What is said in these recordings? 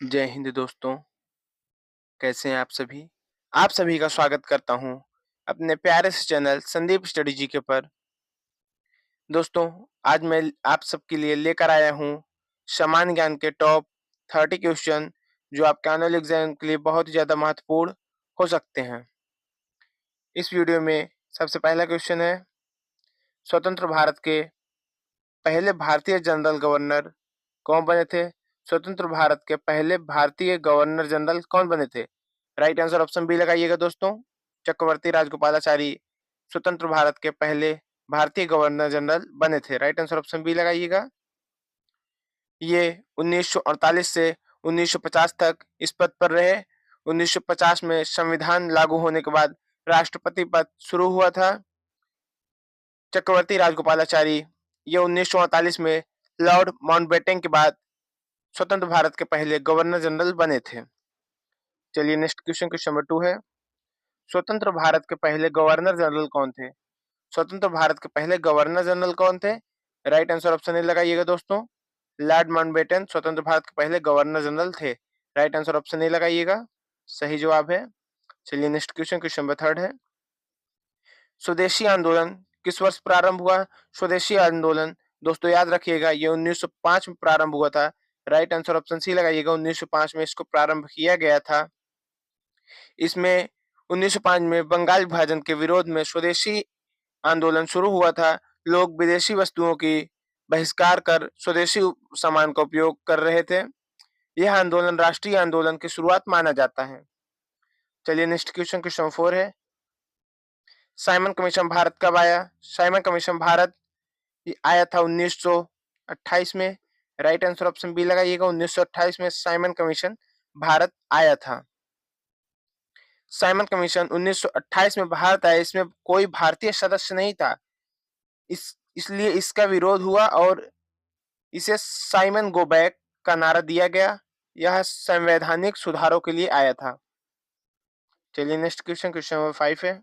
जय हिंद दोस्तों, कैसे हैं आप सभी? आप सभी का स्वागत करता हूँ अपने प्यारे से चैनल संदीप स्टडी जीके पर। दोस्तों, आज मैं आप सबके लिए लेकर आया हूँ सामान्य ज्ञान के टॉप 30 क्वेश्चन जो आपके एनुअल एग्जाम के लिए बहुत ही ज़्यादा महत्वपूर्ण हो सकते हैं। इस वीडियो में सबसे पहला क्वेश्चन है, स्वतंत्र भारत के पहले भारतीय जनरल गवर्नर कौन बने थे? स्वतंत्र भारत के पहले भारतीय गवर्नर जनरल कौन बने थे? राइट आंसर ऑप्शन बी लगाइएगा दोस्तों, चक्रवर्ती राजगोपालाचारी स्वतंत्र भारत के पहले भारतीय गवर्नर जनरल बने थे। राइट आंसर ऑप्शन बी लगाइएगा। ये 1948 से 1950 तक इस पद पर रहे। 1950 में संविधान लागू होने के बाद राष्ट्रपति पद शुरू हुआ था। चक्रवर्ती राजगोपालाचारी ये 1948 में लॉर्ड माउंटबेटन के बाद स्वतंत्र भारत के पहले गवर्नर जनरल बने थे। चलिए नेक्स्ट क्वेश्चन, क्वेश्चन नंबर 2 है, स्वतंत्र भारत के पहले गवर्नर जनरल कौन थे? स्वतंत्र भारत के पहले गवर्नर जनरल कौन थे? राइट आंसर ऑप्शन ए लगाइएगा दोस्तों, लॉर्ड माउंटबेटन स्वतंत्र भारत के पहले गवर्नर जनरल थे। राइट आंसर ऑप्शन ए लगाइएगा, सही जवाब है। चलिए नेक्स्ट क्वेश्चन, क्वेश्चन नंबर 3 है, स्वदेशी आंदोलन किस वर्ष प्रारंभ हुआ? स्वदेशी आंदोलन दोस्तों याद रखिएगा, ये 1905 में प्रारंभ हुआ था। राइट आंसर ऑप्शन सी लगाइएगा, 1905 में इसको प्रारंभ किया गया था। इसमें 1905 में बंगाल विभाजन के विरोध में स्वदेशी आंदोलन शुरू हुआ था। लोग विदेशी वस्तुओं की बहिष्कार कर स्वदेशी सामान का उपयोग कर रहे थे। यह आंदोलन राष्ट्रीय आंदोलन की शुरुआत माना जाता है। चलिए नेक्स्ट क्वेश्चन, क्वेश्चन 4 है, साइमन कमीशन भारत कब आया? साइमन कमीशन भारत आया था 1928 में। राइट आंसर ऑप्शन बी लगाइएगा, 1928 में साइमन कमीशन भारत आया था। साइमन कमीशन 1928 में भारत आया, इसमें कोई भारतीय सदस्य नहीं था, इसलिए इसका विरोध हुआ और इसे साइमन गो बैक का नारा दिया गया। यह संवैधानिक सुधारों के लिए आया था। चलिए नेक्स्ट क्वेश्चन, क्वेश्चन नंबर 5 है,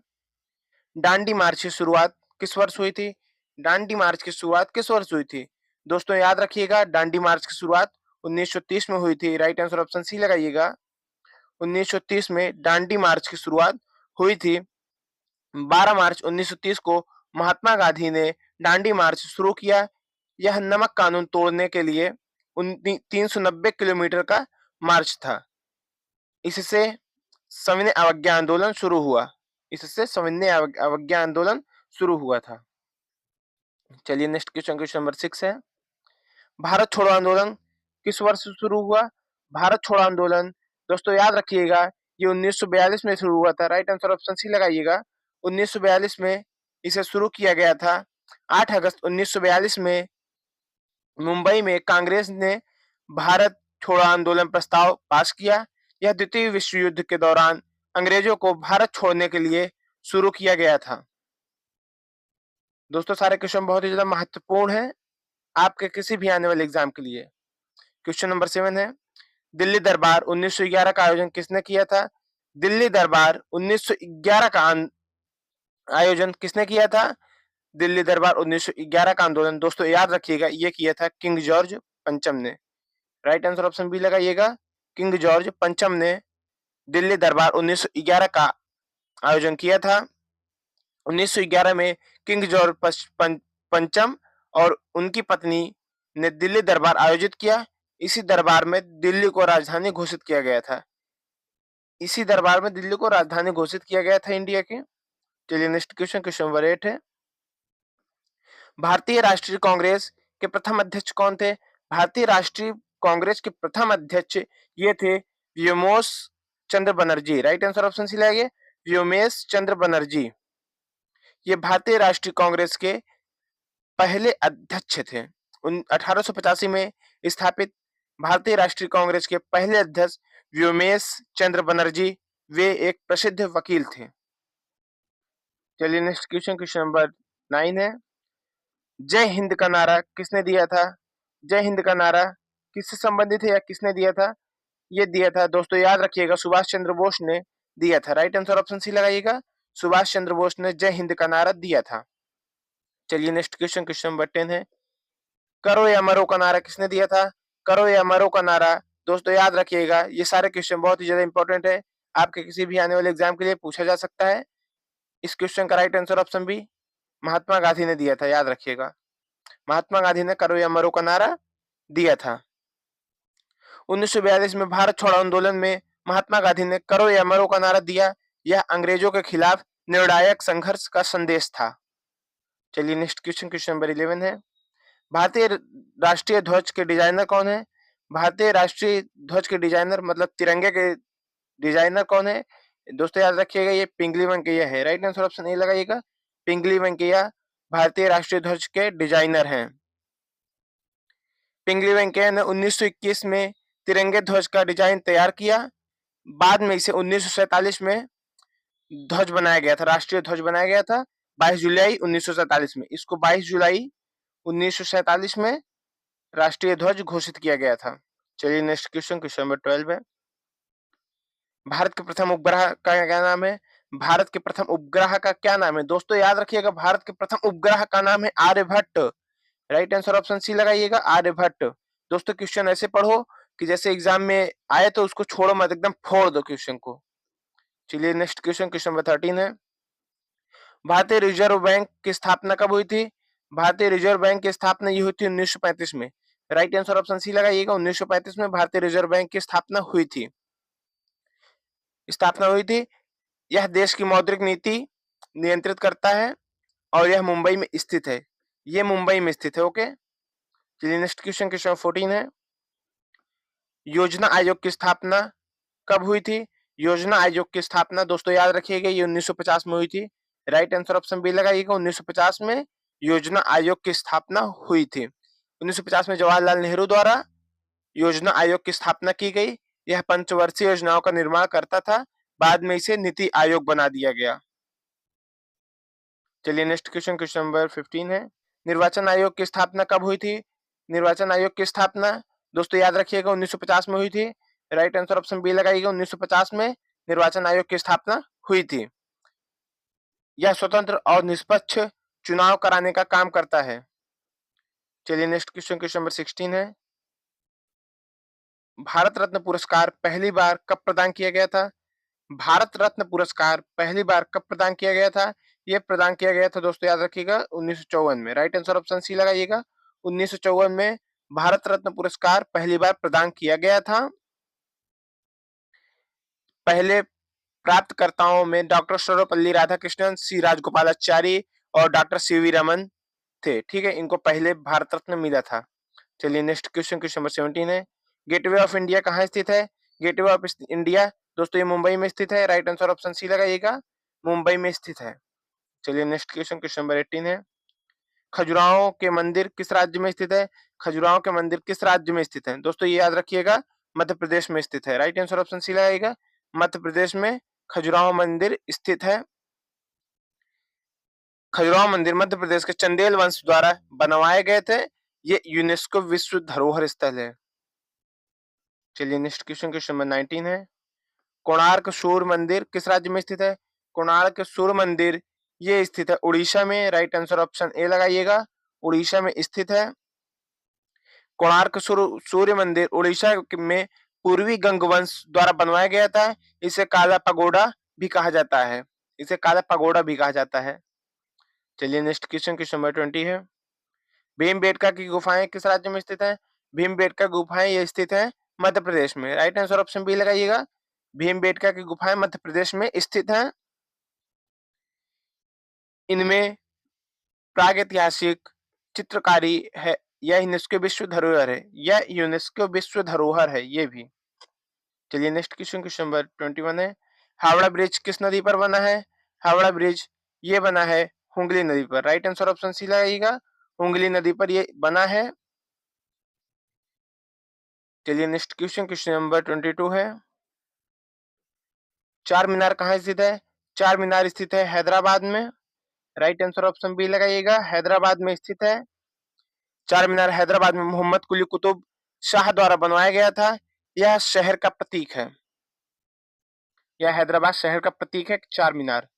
दांडी मार्च की शुरुआत किस वर्ष हुई थी? दांडी मार्च की शुरुआत किस वर्ष हुई थी? दोस्तों याद रखिएगा, दांडी मार्च की शुरुआत 1930 में हुई थी। राइट आंसर ऑप्शन सी लगाइएगा, 1930 में दांडी मार्च की शुरुआत हुई थी। 12 मार्च 1930 को महात्मा गांधी ने दांडी मार्च शुरू किया। यह नमक कानून तोड़ने के लिए 390 किलोमीटर का मार्च था। इससे सविनय अवज्ञा आंदोलन शुरू हुआ। इससे सविनय अवज्ञा आंदोलन शुरू हुआ था। चलिए नेक्स्ट क्वेश्चन, क्वेश्चन नंबर 6 है, भारत छोड़ो आंदोलन किस वर्ष शुरू हुआ? भारत छोड़ो आंदोलन दोस्तों याद रखिएगा, ये 1942 में शुरू हुआ था। राइट आंसर ऑप्शन सी लगाइएगा, 1942 में इसे शुरू किया गया था। 8 अगस्त 1942 में मुंबई में कांग्रेस ने भारत छोड़ो आंदोलन प्रस्ताव पास किया। यह द्वितीय विश्व युद्ध के दौरान अंग्रेजों को भारत छोड़ने के लिए शुरू किया गया था। दोस्तों सारे क्वेश्चन बहुत ही ज्यादा महत्वपूर्ण है आपके किसी भी आने वाले एग्जाम के लिए। क्वेश्चन नंबर 7 है, दिल्ली दरबार 1911 का आयोजन किसने किया था? दिल्ली दरबार 1911 का आयोजन किसने किया था? दिल्ली दरबार 1911 का आंदोलन दोस्तों याद रखिएगा, ये किया था किंग जॉर्ज पंचम ने। राइट आंसर ऑप्शन बी लगाइएगा, किंग जॉर्ज पंचम ने दिल्ली दरबार 1911 का आयोजन किया था। 1911 में किंग जॉर्ज पंचम और उनकी पत्नी ने दिल्ली दरबार आयोजित किया। इसी दरबार में दिल्ली को राजधानी घोषित किया गया था। इसी दरबार में दिल्ली को राजधानी घोषित किया गया था इंडिया के। चलिए नेक्स्ट क्वेश्चन, क्वेश्चन नंबर 8 है, भारतीय राष्ट्रीय कांग्रेस के प्रथम अध्यक्ष कौन थे? भारतीय राष्ट्रीय कांग्रेस के प्रथम अध्यक्ष ये थे Womesh Chandra Banerjee. Right answer option C लगाइए, व्योमेश चंद्र बनर्जी। ये भारतीय राष्ट्रीय कांग्रेस के पहले अध्यक्ष थे। 1885 में स्थापित भारतीय राष्ट्रीय कांग्रेस के पहले अध्यक्ष व्योमेश चंद्र बनर्जी, वे एक प्रसिद्ध वकील थे। चलिए नेक्स्ट क्वेश्चन, क्वेश्चन नंबर 9 है, जय हिंद का नारा किसने दिया था? जय हिंद का नारा किससे संबंधित है या किसने दिया था? ये दिया था दोस्तों याद रखिएगा, सुभाष चंद्र बोस ने दिया था। राइट आंसर ऑप्शन सी लगाइएगा, सुभाष चंद्र बोस ने जय हिंद का नारा दिया था। चलिए नेक्स्ट क्वेश्चन, क्वेश्चन नंबर 10 है, करो या मरो का नारा किसने दिया था? करो या मरो का नारा दोस्तों याद रखिएगा, ये सारे क्वेश्चन बहुत ही ज्यादा इंपॉर्टेंट है, आपके किसी भी आने वाले एग्जाम के लिए पूछा जा सकता है। इस क्वेश्चन का right answer option B Mahatma Gandhi ने दिया था, याद रखिएगा। महात्मा गांधी ने करो या मरो का नारा दिया था। 1942 में भारत छोड़ो आंदोलन में महात्मा गांधी ने करो या मरो का नारा दिया। यह अंग्रेजों के खिलाफ निर्णायक संघर्ष का संदेश था। चलिए नेक्स्ट क्वेश्चन, क्वेश्चन नंबर 11 है, भारतीय राष्ट्रीय ध्वज के डिजाइनर कौन है? भारतीय राष्ट्रीय ध्वज के डिजाइनर मतलब तिरंगे के डिजाइनर कौन है? दोस्तों याद रखिएगा, ये पिंगली वेंकैया है। राइट आंसर ऑप्शन ए लगाइएगा, पिंगली वेंकैया भारतीय राष्ट्रीय ध्वज के डिजाइनर हैं। पिंगली वेंकैया ने 1921 में तिरंगे ध्वज का डिजाइन तैयार किया। बाद में इसे 1947 में ध्वज बनाया गया था, राष्ट्रीय ध्वज बनाया गया था 22 जुलाई 1947 में। इसको 22 जुलाई 1947 में राष्ट्रीय ध्वज घोषित किया गया था। चलिए नेक्स्ट क्वेश्चन, क्वेश्चन नंबर 12 है, भारत के प्रथम उपग्रह का क्या नाम है? भारत के प्रथम उपग्रह का क्या नाम है? दोस्तों याद रखिएगा, भारत के प्रथम उपग्रह का नाम है Aryabhata. Right answer option C लगाइएगा, आर्यभट्ट। दोस्तों क्वेश्चन ऐसे पढ़ो कि जैसे एग्जाम में आए तो उसको छोड़ो मत, एकदम फोड़ दो क्वेश्चन को। चलिए नेक्स्ट क्वेश्चन, क्वेश्चन नंबर 13 है, भारतीय रिजर्व बैंक की स्थापना कब हुई थी? भारतीय रिजर्व बैंक की स्थापना ये हुई थी 1935 में। राइट आंसर ऑप्शन सी लगाइएगा, 1935 में भारतीय रिजर्व बैंक की स्थापना हुई थी। यह देश की मौद्रिक नीति नियंत्रित करता है और यह मुंबई में स्थित है। ये मुंबई में स्थित है। ओके, चलिए नेक्स्ट क्वेश्चन, क्वेश्चन 14 है, योजना आयोग की स्थापना कब हुई थी? योजना आयोग की स्थापना दोस्तों याद रखिएगा, ये 1950 में हुई थी। राइट आंसर ऑप्शन बी लगाइएगा, 1950 में योजना आयोग की स्थापना हुई थी। 1950 में जवाहरलाल नेहरू द्वारा योजना आयोग की स्थापना की गई। यह पंचवर्षीय योजनाओं का निर्माण करता था, बाद में इसे नीति आयोग बना दिया गया। चलिए नेक्स्ट क्वेश्चन, क्वेश्चन नंबर 15 है, निर्वाचन आयोग की स्थापना कब हुई थी? निर्वाचन आयोग की स्थापना दोस्तों याद रखिएगा 1950 में हुई थी। राइट आंसर ऑप्शन बी लगाइएगा, 1950 में निर्वाचन आयोग की स्थापना हुई थी। यह स्वतंत्र और निष्पक्ष चुनाव कराने का काम करता है। चलिए नेक्स्ट क्वेश्चन, क्वेश्चन नंबर 16 है, भारत रत्न पुरस्कार पहली बार कब प्रदान किया गया था? भारत रत्न पुरस्कार पहली बार कब प्रदान किया गया था? यह प्रदान किया गया था दोस्तों याद रखिएगा 1954 में। राइट आंसर ऑप्शन सी लगाइएगा, 1954 में भारत रत्न पुरस्कार पहली बार प्रदान किया गया था। पहले प्राप्तकर्ताओं में डॉक्टर सर्वपल्ली राधाकृष्णन, सी राजगोपालाचारी और डॉक्टर सीवी रमन थे। ठीक है, इनको पहले भारत रत्न मिला था। चलिए नेक्स्ट क्वेश्चन, क्वेश्चन नंबर 17 है, गेटवे ऑफ इंडिया कहाँ स्थित है? गेटवे ऑफ इंडिया दोस्तों ये मुंबई में स्थित है। राइट आंसर ऑप्शन सी लगाइएगा, मुंबई में स्थित है। चलिए नेक्स्ट क्वेश्चन, क्वेश्चन नंबर 18 है, खजुराहो के मंदिर किस राज्य में स्थित है? खजुराहो के मंदिर किस राज्य में स्थित है? दोस्तों ये याद रखिएगा, मध्य प्रदेश में स्थित है। राइट आंसर ऑप्शन सी लगाइएगा, मध्य प्रदेश में खजुराहो मंदिर स्थित है। खजुराहो मंदिर मध्य प्रदेश के चंदेल वंश द्वारा बनवाए गए थे। ये यूनेस्को विश्व धरोहर स्थल है। चलिए नेक्स्ट क्वेश्चन, क्वेश्चन नंबर 19 है, कोणार्क सूर्य मंदिर किस राज्य में स्थित है? कोणार्क सूर्य मंदिर ये स्थित है उड़ीसा में। राइट आंसर ऑप्शन ए लगाइएगा, उड़ीसा में स्थित है। कोणार्क सूर्य मंदिर उड़ीसा में पूर्वी गंग वंश द्वारा बनवाया गया था। इसे काला पगोड़ा भी कहा जाता है, इसे काला पगोड़ा भी कहा जाता है। चलिए नेक्स्ट क्वेश्चन, क्वेश्चन नंबर 20 है, भीमबेटका की गुफाएं किस राज्य में स्थित है? भीमबेटका गुफाएं ये स्थित है मध्य प्रदेश में। राइट आंसर ऑप्शन बी लगाइएगा, भीमबेटका की गुफाएं मध्य प्रदेश में स्थित हैं। इनमें प्रागैतिहासिक चित्रकारी है। यह यूनेस्को विश्व धरोहर है, यह यूनेस्को विश्व धरोहर है ये भी। चलिए नेक्स्ट क्वेश्चन, क्वेश्चन नंबर 21 है, हावड़ा ब्रिज किस नदी पर बना है? हावड़ा ब्रिज ये बना है हुगली नदी पर। राइट आंसर ऑप्शन सी लगाइएगा, हुगली नदी पर ये बना है। चलिए नेक्स्ट क्वेश्चन, क्वेश्चन नंबर 22 है, चार मीनार कहाँ स्थित है? चार मीनार स्थित है हैदराबाद में। राइट आंसर ऑप्शन बी लगाइएगा, हैदराबाद में स्थित है। चार मीनार हैदराबाद में मोहम्मद कुली कुतुब शाह द्वारा बनवाया गया था। यह शहर का प्रतीक है, यह हैदराबाद शहर का प्रतीक है चार मीनार।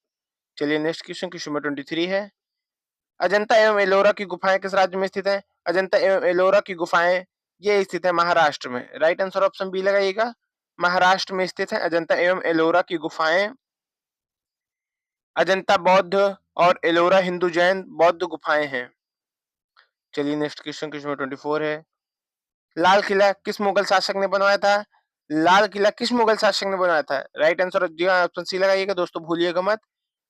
चलिए नेक्स्ट क्वेश्चन, क्वेश्चन नंबर 23 है, अजंता एवं एलोरा की गुफाएं किस राज्य में स्थित है? अजंता एवं एलोरा की गुफाएं ये स्थित है महाराष्ट्र में। राइट आंसर ऑप्शन बी लगाइएगा, महाराष्ट्र में स्थित है अजंता एवं एलोरा की गुफाएं। अजंता बौद्ध और एलोरा हिंदू जैन बौद्ध गुफाएं हैं। चलिए नेक्स्ट क्वेश्चन, क्वेश्चन नंबर 24 है, लाल किला किस मुगल शासक ने बनवाया था? लाल किला किस मुगल शासक ने बनवाया था? राइट आंसर जी हाँ, ऑप्शन सी लगाइएगा दोस्तों, भूलिएगा मत।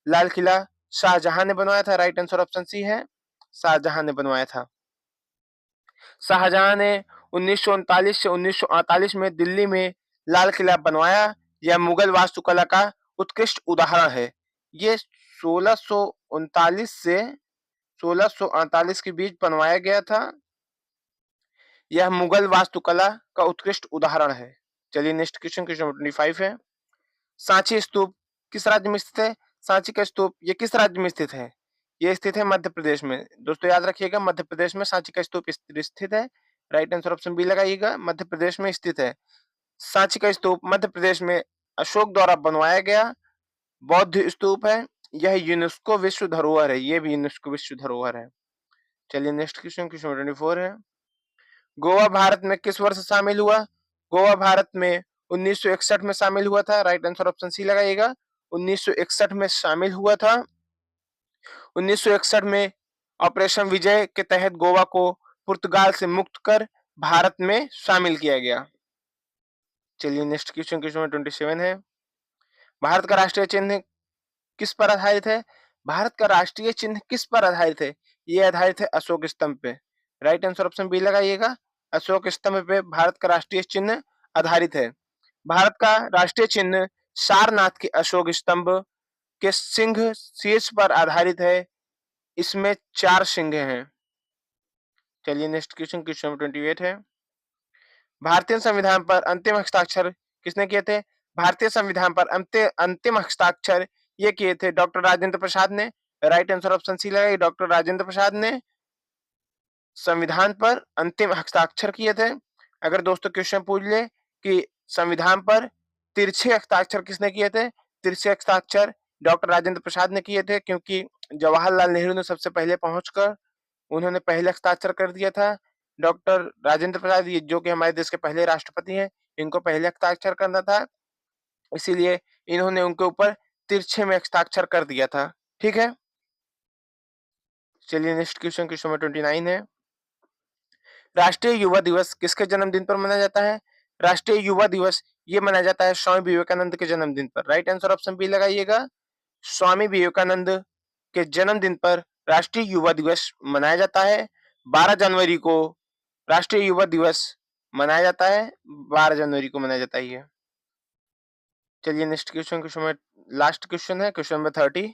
लाल किला शाहजहां ने बनवाया था। राइट आंसर ऑप्शन सी है, शाहजहां ने बनवाया था। शाहजहां ने 1939 से 1948 में दिल्ली में लाल किला बनवाया। यह मुगल वास्तुकला का उत्कृष्ट उदाहरण है। ये 1639 से 1648 के बीच बनवाया गया था। यह मुगल वास्तुकला का उत्कृष्ट उदाहरण है। चलिए नेक्स्ट क्वेश्चन, क्वेश्चन नंबर 25 है, सांची स्तूप किस राज्य में स्थित है? सांची का स्तूप ये किस राज्य में स्थित है? ये स्थित है मध्य प्रदेश में। दोस्तों याद रखिएगा, मध्य प्रदेश में सांची का स्तूप स्थित है। राइट आंसर ऑप्शन बी लगाइएगा, मध्य प्रदेश में स्थित है। सांची का स्तूप मध्य प्रदेश में अशोक द्वारा बनवाया गया बौद्ध स्तूप है। यह यूनेस्को विश्व धरोहर है। ये भी यूनेस्को विश्व धरोहर है। चलिए नेक्स्ट क्वेश्चन, क्वेश्चन 24 है, गोवा भारत में किस वर्ष शामिल हुआ? गोवा भारत में 1961 में शामिल हुआ था। राइट आंसर ऑप्शन सी लगाइएगा, 1961 में शामिल हुआ था। 1961 में ऑपरेशन विजय के तहत गोवा को पुर्तगाल से मुक्त कर भारत में शामिल किया गया। चलिए नेक्स्ट क्वेश्चन, क्वेश्चन नंबर 27 है, भारत का राष्ट्रीय चिन्ह किस पर आधारित है? भारत का राष्ट्रीय चिन्ह किस पर आधारित है? ये आधारित है अशोक स्तंभ पे। राइट आंसर ऑप्शन बी लगाइएगा, अशोक स्तंभ पे भारत का राष्ट्रीय चिन्ह आधारित है। भारत का राष्ट्रीय चिन्ह सारनाथ के अशोक स्तंभ के सिंह शीर्ष पर आधारित है। इसमें 4 सिंह हैं। चलिए नेक्स्ट क्वेश्चन, क्वेश्चन नंबर 28 है, भारतीय संविधान पर अंतिम हस्ताक्षर किसने किए थे? भारतीय संविधान पर अंतिम हस्ताक्षर ये किए थे डॉक्टर राजेंद्र प्रसाद ने। राइट आंसर ऑप्शन सी लगाइए, डॉक्टर राजेंद्र प्रसाद ने संविधान पर अंतिम हस्ताक्षर किए थे। अगर दोस्तों क्वेश्चन पूछ ले कि संविधान पर तिरछे हस्ताक्षर किसने किए थे? तिरछे हस्ताक्षर डॉक्टर राजेंद्र प्रसाद ने किए थे, क्योंकि जवाहरलाल नेहरू ने सबसे पहले पहुंचकर उन्होंने पहले हस्ताक्षर कर दिया था। डॉक्टर राजेंद्र प्रसाद जो कि हमारे देश के पहले राष्ट्रपति हैं, इनको पहले हस्ताक्षर करना था, इसीलिए इन्होंने उनके ऊपर तिरछे में हस्ताक्षर कर दिया था। ठीक है, चलिए नेक्स्ट क्वेश्चन, क्वेश्चन नंबर 29 है, राष्ट्रीय युवा दिवस किसके जन्मदिन पर मनाया जाता है? राष्ट्रीय युवा दिवस ये मनाया जाता है स्वामी विवेकानंद के जन्मदिन पर। राइट आंसर ऑप्शन बी लगाइएगा, स्वामी विवेकानंद के जन्मदिन पर राष्ट्रीय युवा दिवस मनाया जाता है। 12 जनवरी को राष्ट्रीय युवा दिवस मनाया जाता है। 12 जनवरी को मनाया जाता है। चलिए नेक्स्ट क्वेश्चन, क्वेश्चन में लास्ट क्वेश्चन है, क्वेश्चन नंबर 30,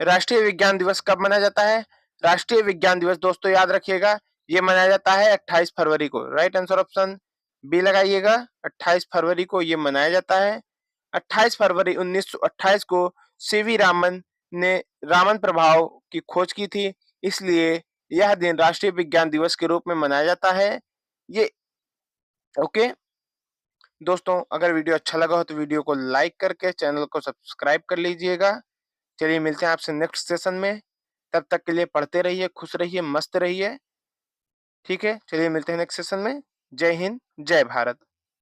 राष्ट्रीय विज्ञान दिवस कब मनाया जाता है? राष्ट्रीय विज्ञान दिवस दोस्तों याद रखिएगा, ये मनाया जाता है 28 फरवरी को। राइट आंसर ऑप्शन बी लगाइएगा, 28 फरवरी को ये मनाया जाता है। 28 फरवरी 1928 को सीवी रामन ने रामन प्रभाव की खोज की थी, इसलिए यह दिन राष्ट्रीय विज्ञान दिवस के रूप में मनाया जाता है। ये ओके दोस्तों, अगर वीडियो अच्छा लगा हो तो वीडियो को लाइक करके चैनल को सब्सक्राइब कर लीजिएगा। चलिए मिलते हैं आपसे नेक्स्ट सेशन में, तब तक के लिए पढ़ते रहिए, खुश रहिए, मस्त रहिए। ठीक है, चलिए मिलते हैं नेक्स्ट सेशन में। जय हिंद, जय भारत।